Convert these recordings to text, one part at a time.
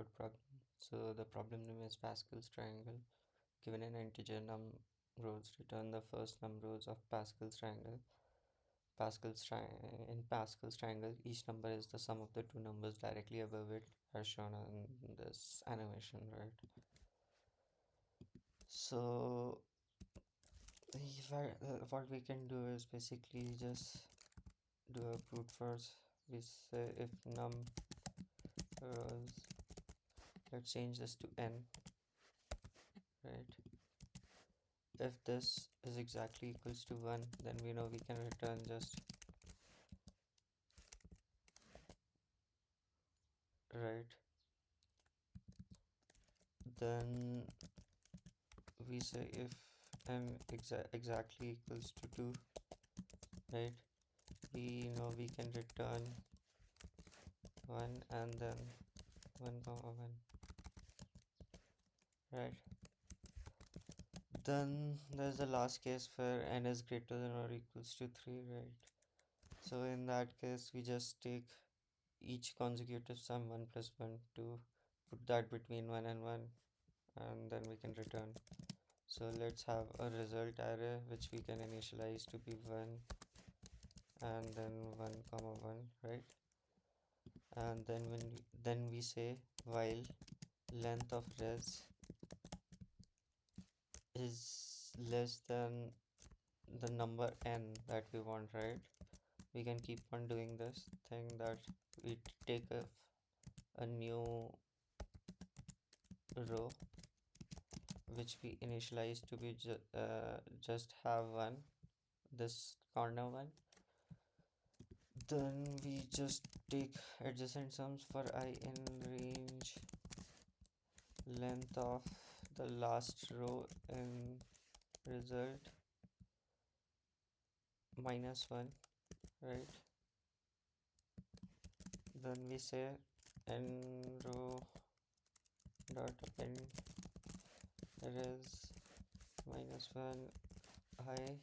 Leetcode problem. So the problem name is Pascal's triangle. Given an integer num rows, return the first num rows of Pascal's triangle. In Pascal's triangle, each number is the sum of the two numbers directly above it, as shown on this animation, right? So what we can do is basically just do a brute force. We say if num rows, let's change this to n, right? If this is exactly equals to 1, then we know we can return just right. Then we say if n exactly equals to 2, right? We know we can return 1 and then 1 comma 1, right? Then there's the last case where n is greater than or equals to 3, right? So in that case, we just take each consecutive sum 1 plus 1 to put that between 1 and 1, and then we can return. So let's have a result array which we can initialize to be 1 and then 1 comma 1, right? And then we say while length of res is less than the number n that we want, right? We can keep on doing this thing that we take a new row which we initialize to be just have one, this corner one. Then we just take adjacent sums for I in range length of the last row in result minus 1, right? Then we say n row dot append res minus 1 I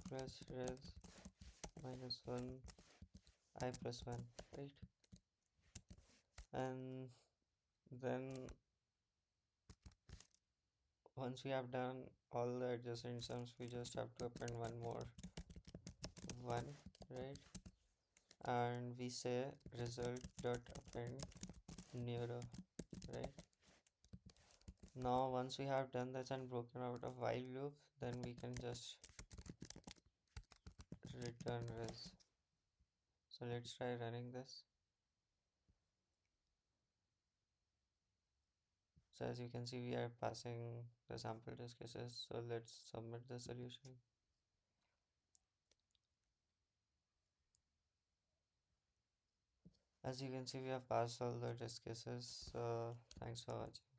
plus res minus 1 I plus 1, right? And then once we have done all the adjacent sums, we just have to append one more 1, right? And we say result dot append new row, right? Now once we have done this and broken out of while loop, then we can just return res. So let's try running this. So as you can see, we are passing the sample test cases. So let's submit the solution. As you can see, we have passed all the test cases. So thanks for watching.